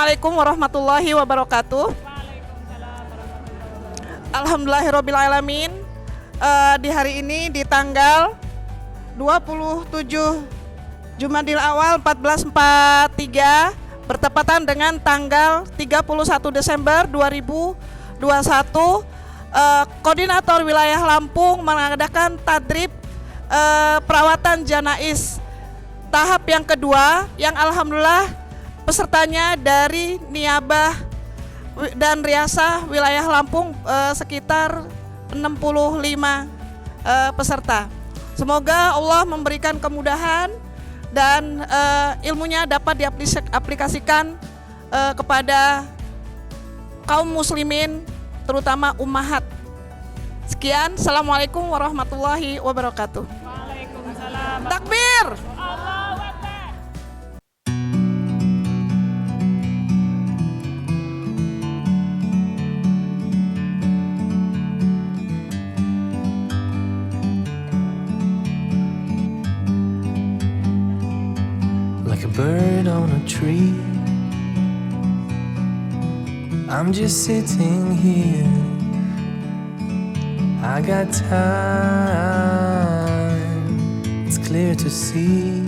Assalamualaikum warahmatullahi wabarakatuh. Alhamdulillahirrabbilalamin. Di hari ini di tanggal 27 Jumadil Awal 1443 bertepatan dengan tanggal 31 Desember 2021, Koordinator Wilayah Lampung mengadakan tadrib perawatan janais tahap yang kedua, yang alhamdulillah pesertanya dari Niabah dan Riasah wilayah Lampung sekitar 65 peserta. Semoga Allah memberikan kemudahan dan ilmunya dapat diaplikasikan kepada kaum muslimin, terutama ummahat. Sekian, Assalamualaikum warahmatullahi wabarakatuh. Waalaikumsalam. Takbir. Allahu Akbar. Like a bird on a tree, I'm just sitting here. I got time, it's clear to see.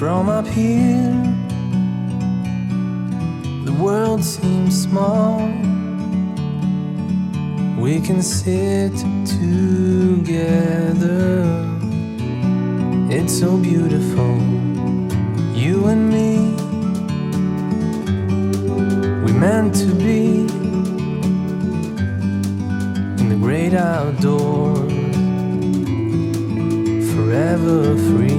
From up here, the world seems small. We can sit together. It's so beautiful, you and me. We meant to be in the great outdoors, forever free.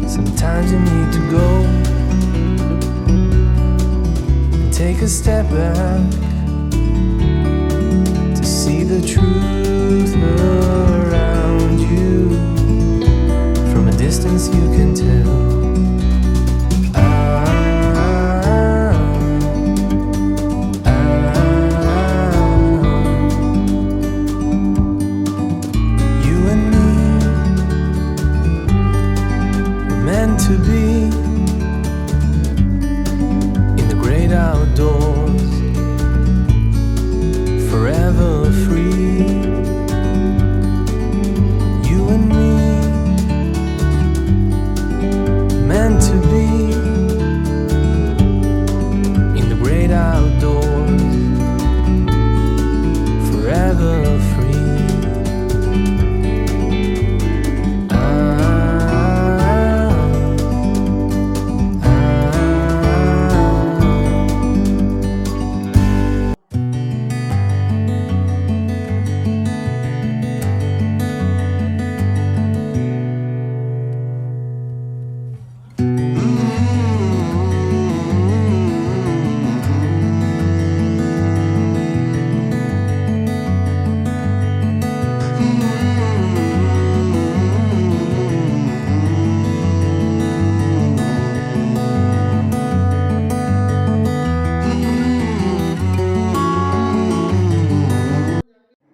Sometimes you need to go and take a step back to see the truth around you. From a distance you can tell. You and me were meant to be in the great outdoors, forever free. You and me meant to be in the great outdoors, forever free.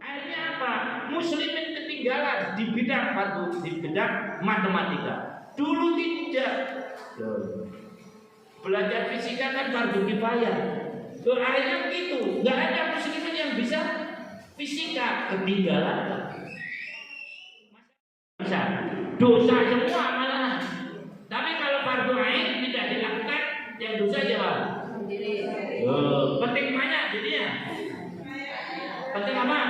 Akhirnya apa? Muslimin ketinggalan di bidang matematika. Dulu tidak. Belajar fisika kan fardu kifayah. Akhirnya begitu. Nggak ada muslimin yang bisa fisika, ketinggalan. Bisa. Dosa semua malah. Tapi kalau fardu ain tidak dilakukan, yang dosa siapa? Penting banyak jadinya. Penting apa?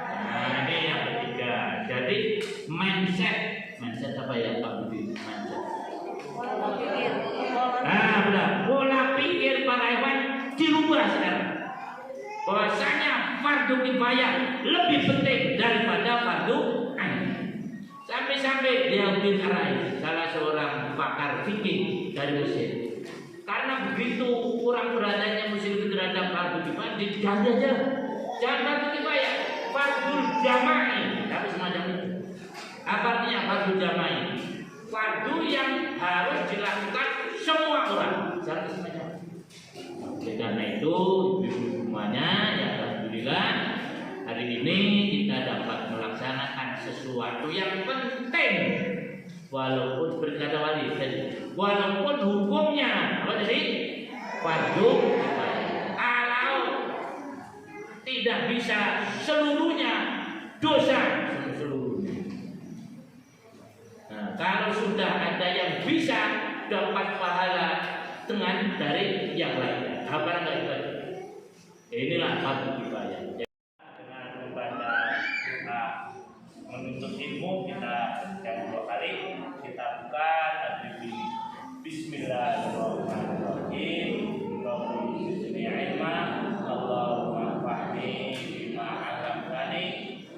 Nah, ini yang ketiga. Jadi mindset apa ya Pak Budi? Mindset. Nah, benar. Pola pikir para hewan dirubah sekarang. Bahwasanya fardu kifayah lebih penting daripada fardu ain. Sampai-sampai dia bin Arai, salah seorang pakar fikih dari Mesir. Karena begitu kurang perhatiannya muslim terhadap fardu kifayah, diganti aja. Jangan fardu kifayah, fardu jama'i, tapi semacam itu. Apa artinya fardu jama'i? Fardu yang harus dilakukan semua orang. Jangan semuanya. Oleh karena itu, semuanya ya alhamdulillah hari ini kita dapat melaksanakan sesuatu yang penting. Walaupun berkata wali tadi, walaupun hukumnya apa tadi? Fardu kifayah. Kalau tidak bisa seluruhnya dosa seluruhnya. Nah, kalau sudah ada yang bisa dapat pahala dengan dari yang lainnya. Apa enggak itu? Inilah fardu kifayah. Dengan membaca menuntut ilmu kita yang 2 kali kita buka tadi Bismillahirrahmanirrahim. Allahumma zidni ilma, Allahumma fahmi bima 'allamtani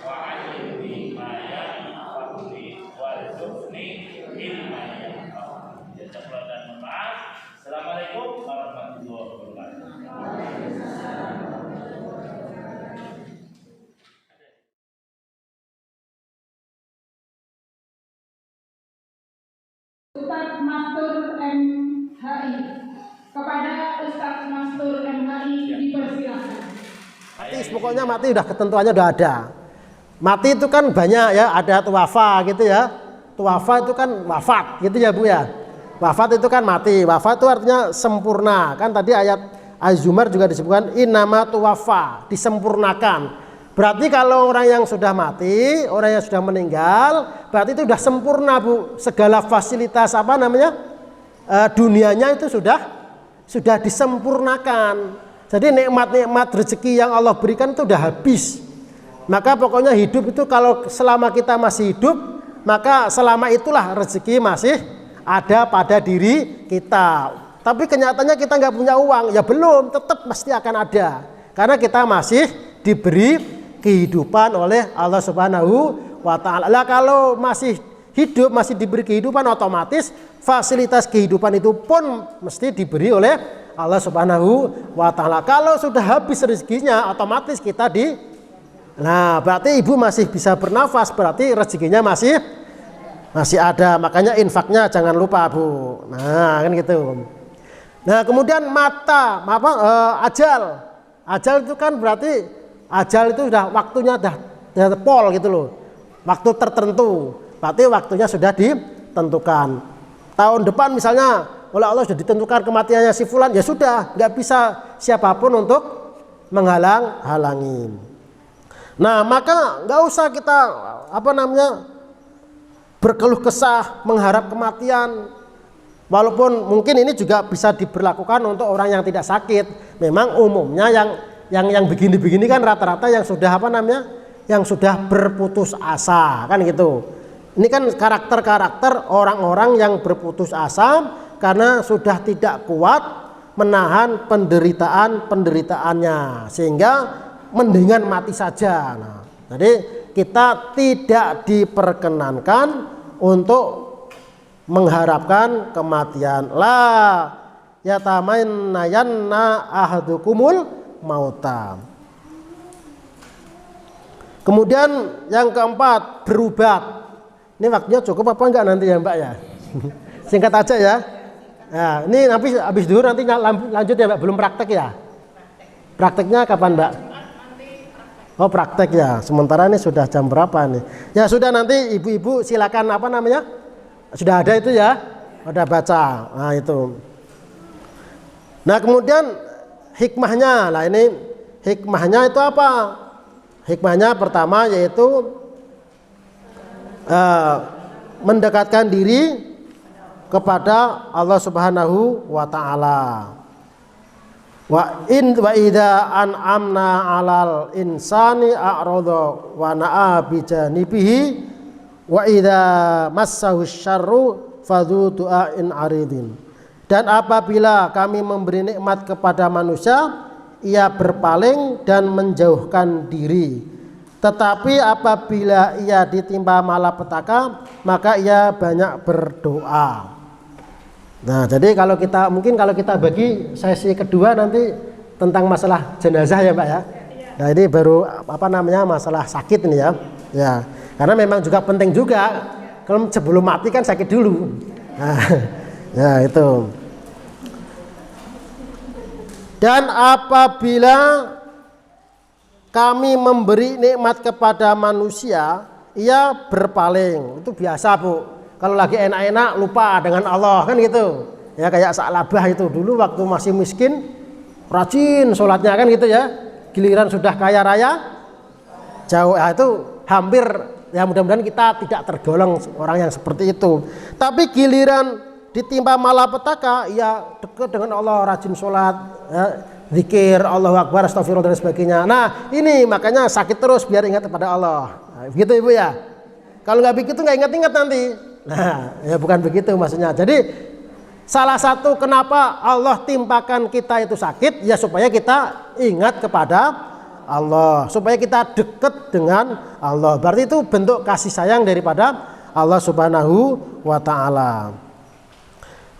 wa 'allimni ma yanfa'uni warzuqni ilman yanfa'uni. Jazakallahu dan maaf. Assalamualaikum warahmatullahi wabarakatuh. Ustadz Mastur MHI. Kepada Ustadz Mastur MHI dipersilakan. Mati, pokoknya mati udah ketentuannya udah ada. Mati itu kan banyak ya, ada tuwafa gitu ya. Tuwafa itu kan wafat gitu ya Bu ya. Wafat itu kan mati. Wafat itu artinya sempurna. Kan tadi ayat Az-Zumar juga disebutkan innama tuwafa, disempurnakan. Berarti kalau orang yang sudah mati, orang yang sudah meninggal, berarti itu sudah sempurna Bu. Segala fasilitas apa namanya dunianya itu sudah disempurnakan. Jadi nikmat-nikmat rezeki yang Allah berikan itu sudah habis. Maka pokoknya hidup itu kalau selama kita masih hidup, maka selama itulah rezeki masih ada pada diri kita. Tapi kenyataannya kita nggak punya uang, ya belum, tetap pasti akan ada. Karena kita masih diberi kehidupan oleh Allah Subhanahu wa ta'ala. Lah kalau masih hidup, masih diberi kehidupan, otomatis fasilitas kehidupan itu pun mesti diberi oleh Allah Subhanahu wa ta'ala. Kalau sudah habis rezekinya, otomatis kita nah berarti ibu masih bisa bernafas, berarti rezekinya masih ada. Makanya infaknya jangan lupa Bu. Nah kan gitu. Nah kemudian ajal. Ajal itu kan berarti ajal itu sudah waktunya dah pol gitu loh. Waktu tertentu. Berarti waktunya sudah ditentukan. Tahun depan misalnya oleh Allah sudah ditentukan kematiannya si fulan, ya sudah, nggak bisa siapapun untuk menghalang-halangi. Nah, maka nggak usah kita berkeluh kesah mengharap kematian. Walaupun mungkin ini juga bisa diberlakukan untuk orang yang tidak sakit. Memang umumnya yang begini-begini kan rata-rata yang sudah yang sudah berputus asa kan gitu. Ini kan karakter-karakter orang-orang yang berputus asa karena sudah tidak kuat menahan penderitaannya sehingga mendingan mati saja. Nah, jadi kita tidak diperkenankan untuk mengharapkan kematian. La yatamannayanna ahadukumul mauta. Kemudian yang keempat, berubat. Ini waktunya cukup apa enggak nanti ya Mbak ya? Singkat aja ya. Nah, ini habis dulu nanti lanjut ya Mbak, belum praktek ya? Prakteknya kapan Mbak? Oh praktek ya, sementara ini sudah jam berapa nih? Ya sudah, nanti ibu-ibu silakan sudah ada itu ya, ada baca. Nah itu. Nah kemudian hikmahnya, ini hikmahnya itu apa? Hikmahnya pertama yaitu mendekatkan diri kepada Allah Subhanahu wa ta'ala. Wa idza an'amna 'alal insani a'rada wa na'a bi janibihi wa idza massahu syarru fadzu du'ain aridin. Dan apabila kami memberi nikmat kepada manusia, ia berpaling dan menjauhkan diri. Tetapi apabila ia ditimpa malapetaka, maka ia banyak berdoa. Nah, jadi kalau kita bagi sesi kedua nanti tentang masalah jenazah ya Pak ya. Nah, ini baru masalah sakit ini ya. Ya. Karena memang juga penting juga, kalau sebelum mati kan sakit dulu. Nah, ya itu. Dan apabila kami memberi nikmat kepada manusia, ia berpaling. Itu biasa, Bu. Kalau lagi enak-enak lupa dengan Allah kan gitu. Ya kayak Sa'labah itu dulu waktu masih miskin, rajin sholatnya kan gitu ya. Giliran sudah kaya raya, jauh. Nah, itu hampir, ya mudah-mudahan kita tidak tergolong orang yang seperti itu. Tapi giliran ditimpa malapetaka, ya dekat dengan Allah, rajin sholat, ya, zikir, Allahu Akbar, astagfirullah dan sebagainya. Nah ini makanya sakit terus biar ingat kepada Allah. Nah, begitu Ibu ya. Kalau nggak begitu nggak ingat-ingat nanti. Nah ya bukan begitu maksudnya. Jadi salah satu kenapa Allah timpakan kita itu sakit, ya supaya kita ingat kepada Allah, supaya kita dekat dengan Allah. Berarti itu bentuk kasih sayang daripada Allah Subhanahu wa Ta'ala.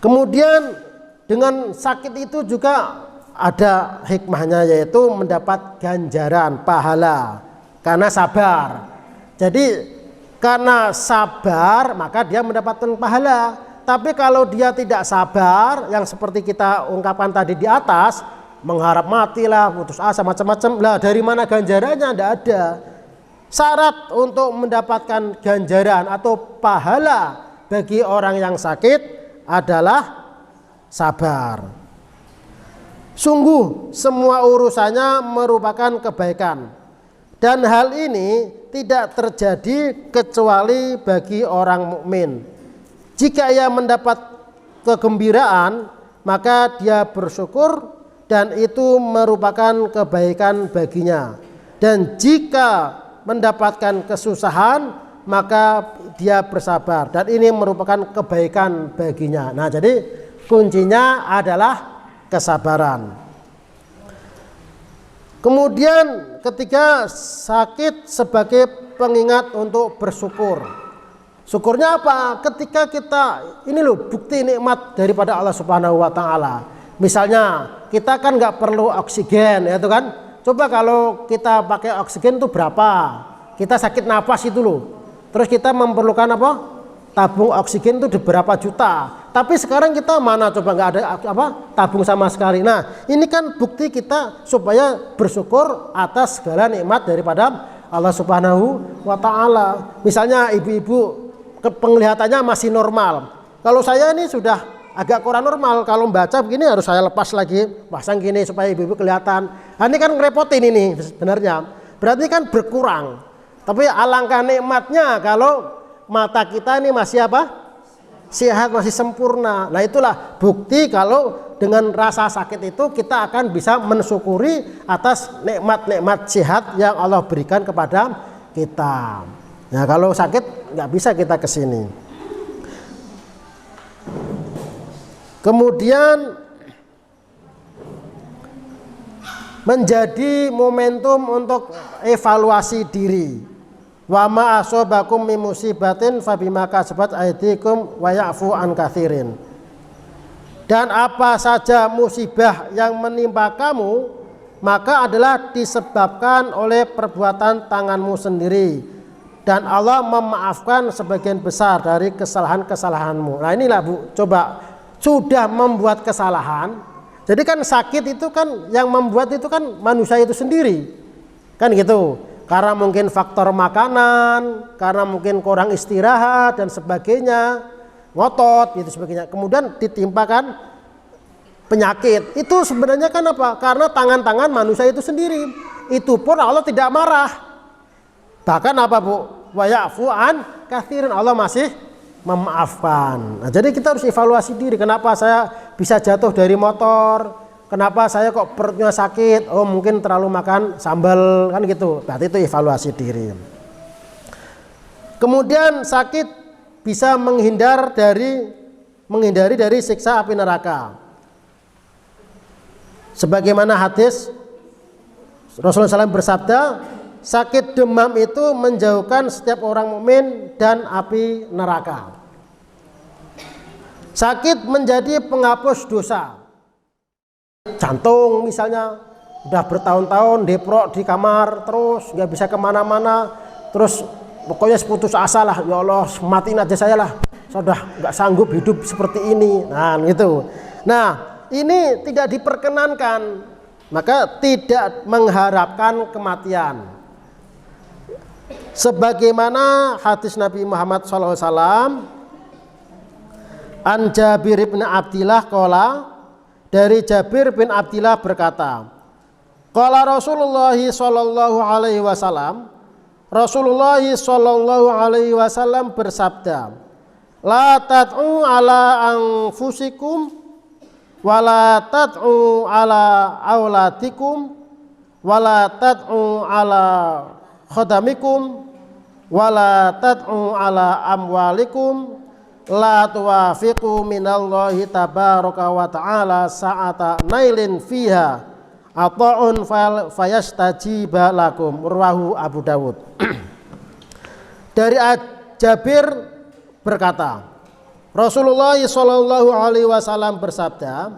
Kemudian dengan sakit itu juga ada hikmahnya, yaitu mendapat ganjaran pahala karena sabar. Jadi karena sabar maka dia mendapatkan pahala. Tapi kalau dia tidak sabar, yang seperti kita ungkapkan tadi di atas, mengharap matilah, putus asa, macam-macam, lah dari mana ganjarannya? Tidak ada. Syarat untuk mendapatkan ganjaran atau pahala bagi orang yang sakit adalah sabar. Sungguh semua urusannya merupakan kebaikan, dan hal ini tidak terjadi kecuali bagi orang mukmin. Jika ia mendapat kegembiraan, maka dia bersyukur dan itu merupakan kebaikan baginya. Dan jika mendapatkan kesusahan, maka dia bersabar dan ini merupakan kebaikan baginya. Nah, jadi kuncinya adalah kesabaran. Kemudian ketiga, sakit sebagai pengingat untuk bersyukur. Syukurnya apa? Ketika kita, ini loh bukti nikmat daripada Allah Subhanahu wa Ta'ala. Misalnya kita kan nggak perlu oksigen, ya itu kan. Coba kalau kita pakai oksigen itu berapa? Kita sakit nafas itu loh. Terus kita memerlukan apa? Tabung oksigen itu berapa juta. Tapi sekarang kita mana coba nggak ada apa? Tabung sama sekali. Nah ini kan bukti kita supaya bersyukur atas segala nikmat daripada Allah Subhanahu wa Ta'ala. Misalnya ibu-ibu penglihatannya masih normal. Kalau saya ini sudah agak kurang normal, kalau membaca begini harus saya lepas lagi, pasang gini supaya ibu-ibu kelihatan. Nah, ini kan ngerepotin ini sebenarnya. Berarti kan berkurang. Tapi alangkah nikmatnya kalau mata kita ini masih apa? Sehat, masih sempurna. Nah itulah bukti kalau dengan rasa sakit itu kita akan bisa mensyukuri atas nikmat-nikmat sehat yang Allah berikan kepada kita. Nah kalau sakit nggak bisa kita kesini. Kemudian menjadi momentum untuk evaluasi diri. Wa ma asobakum min musibatin fabima kasabat aydikum wa ya'fu an katsirin. Dan apa saja musibah yang menimpa kamu maka adalah disebabkan oleh perbuatan tanganmu sendiri, dan Allah memaafkan sebagian besar dari kesalahan-kesalahanmu. Nah inilah Bu, coba sudah membuat kesalahan. Jadi kan sakit itu kan yang membuat itu kan manusia itu sendiri. Kan gitu. Karena mungkin faktor makanan, karena mungkin kurang istirahat dan sebagainya, ngotot gitu sebagainya. Kemudian ditimpakan penyakit. Itu sebenarnya kan apa? Karena tangan-tangan manusia itu sendiri. Itu pun Allah tidak marah. Bahkan apa Bu? Wa ya'fu an katsirin, Allah masih memaafkan. Nah, jadi kita harus evaluasi diri. Kenapa saya bisa jatuh dari motor? Kenapa saya kok perutnya sakit? Oh mungkin terlalu makan sambal kan gitu. Berarti itu evaluasi diri. Kemudian sakit bisa menghindari dari siksa api neraka. Sebagaimana hadis Rasulullah SAW bersabda, sakit demam itu menjauhkan setiap orang mukmin dan api neraka. Sakit menjadi penghapus dosa. Jantung misalnya udah bertahun-tahun deprok di kamar terus nggak bisa kemana-mana, terus pokoknya putus asa lah, ya Allah matiin aja saya lah, sudah nggak sanggup hidup seperti ini. Nah gitu. Nah ini tidak diperkenankan, maka tidak mengharapkan kematian. Sebagaimana hadis Nabi Muhammad SAW, an Jabir bin Abdillah qala, dari Jabir bin Abdillah berkata, qala Rasulullah sallallahu alaihi wasallam, Rasulullah sallallahu alaihi wasallam bersabda, la tad'u ala anfusikum wa la tad'u ala auladikum wa la tad'u ala khadamikum wa la tad'u ala amwalikum la tuwafiqu minallahi tabaraka wa ta'ala sa'ata nailin fiha ata'un fayastajiba lakum. Rawahu Abu Dawud. Dari Jabir berkata, Rasulullah sallallahu alaihi wasallam bersabda,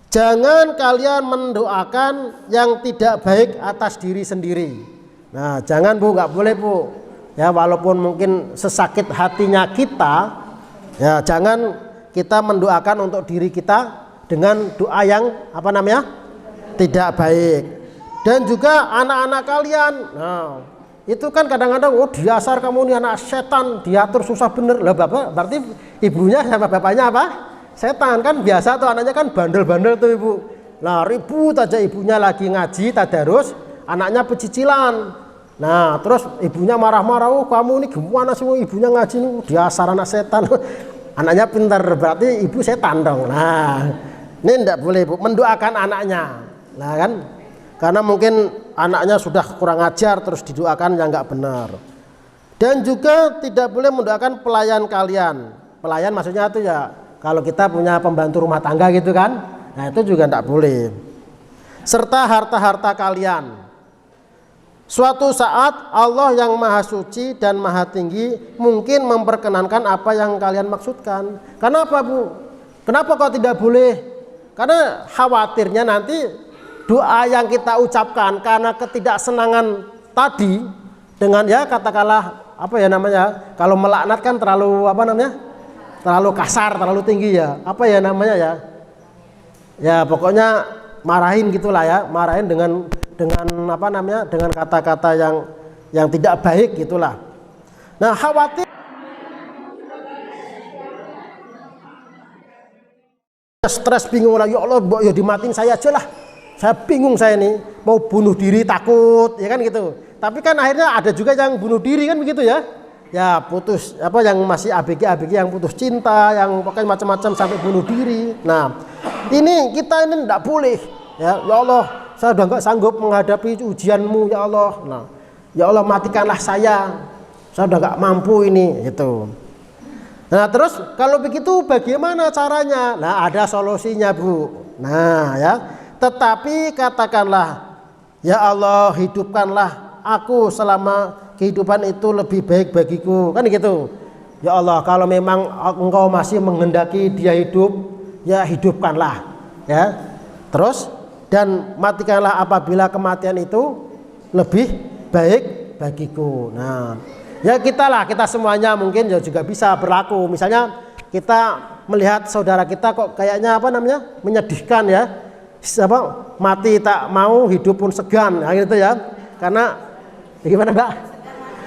jangan kalian mendoakan yang tidak baik atas diri sendiri. Nah jangan Bu, nggak boleh Bu. Ya walaupun mungkin sesakit hatinya kita, ya jangan kita mendoakan untuk diri kita dengan doa yang apa namanya tidak baik. Dan juga anak-anak kalian, nah itu kan kadang-kadang oh dasar kamu nih anak setan, diatur susah bener lah bapak, berarti ibunya sama bapaknya apa? Setan kan, biasa tuh anaknya kan bandel-bandel tuh ibu. Nah ribut aja ibunya lagi ngaji tadarus, anaknya pecicilan. Nah terus ibunya marah-marah, oh kamu ini gimana sih ibunya ngaji nih, dasar anak setan. Anaknya pintar, berarti ibu setan dong. Nah ini tidak boleh Bu, mendoakan anaknya. Nah kan, karena mungkin anaknya sudah kurang ajar terus didoakan yang nggak benar. Dan juga tidak boleh mendoakan pelayan kalian. Pelayan maksudnya itu ya kalau kita punya pembantu rumah tangga gitu kan, nah itu juga tidak boleh. Serta harta-harta kalian. Suatu saat Allah yang maha suci dan maha tinggi mungkin memperkenankan apa yang kalian maksudkan. Kenapa Bu? Kenapa kok tidak boleh? Karena khawatirnya nanti doa yang kita ucapkan karena ketidaksenangan tadi dengan ya katakanlah apa ya namanya, kalau melaknat kan terlalu apa namanya, terlalu kasar, terlalu tinggi ya, apa ya namanya ya, ya pokoknya marahin gitulah ya, marahin dengan apa namanya, dengan kata-kata yang tidak baik gitulah. Nah khawatir stres, bingung lah, ya Allah ya dimatiin saya aja lah, saya bingung, saya nih mau bunuh diri takut ya kan gitu. Tapi kan akhirnya ada juga yang bunuh diri kan begitu ya, ya putus apa yang masih ABG yang putus cinta, yang pokoknya macam-macam sampai bunuh diri. Nah ini kita ini tidak boleh ya, ya Allah saya udah nggak sanggup menghadapi ujianmu ya Allah. Nah ya Allah matikanlah saya udah nggak mampu ini gitu. Nah terus kalau begitu bagaimana caranya? Nah ada solusinya Bu. Nah ya, tetapi katakanlah ya Allah hidupkanlah aku selama kehidupan itu lebih baik bagiku, kan gitu. Ya Allah kalau memang engkau masih menghendaki dia hidup, ya hidupkanlah ya. Terus dan matikanlah apabila kematian itu lebih baik bagiku. Nah ya kita semuanya mungkin juga bisa berlaku. Misalnya kita melihat saudara kita kok kayaknya apa namanya menyedihkan ya, apa mati tak mau hidup pun segan, nah, gitu ya. Karena gimana Mbak?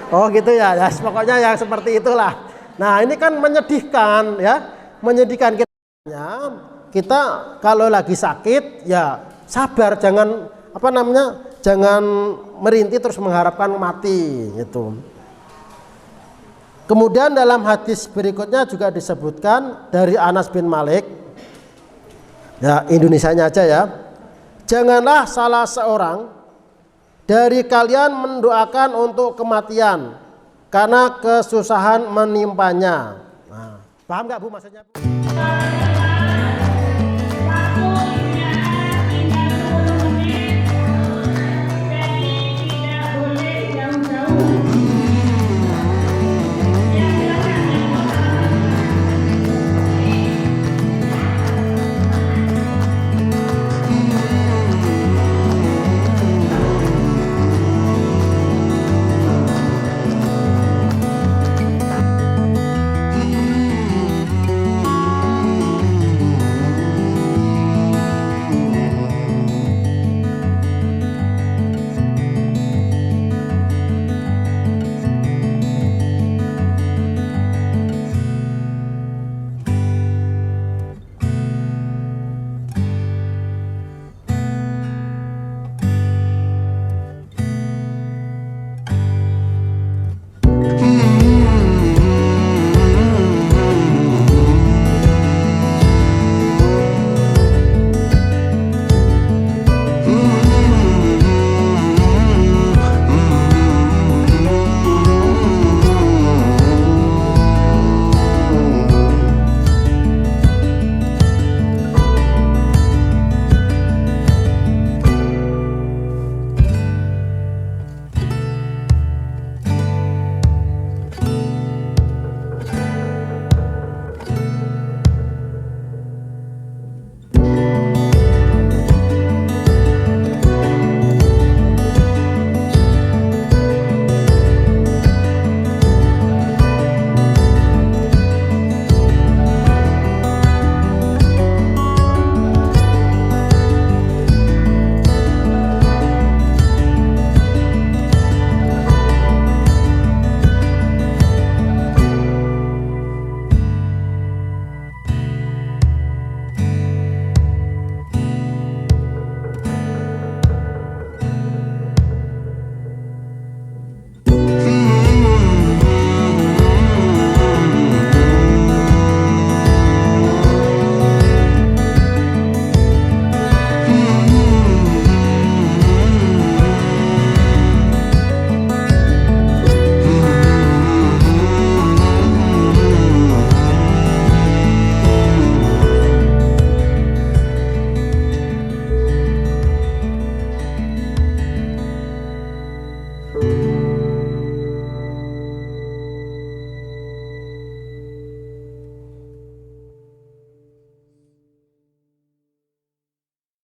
Oh gitu ya, ya pokoknya yang seperti itulah. Nah ini kan menyedihkan ya, menyedihkan kita kalau lagi sakit ya sabar, jangan apa namanya, jangan merintih terus mengharapkan mati gitu. Kemudian dalam hadis berikutnya juga disebutkan dari Anas bin Malik, ya Indonesianya aja ya, janganlah salah seorang dari kalian mendoakan untuk kematian karena kesusahan menimpanya. Nah, paham nggak Bu maksudnya Bu?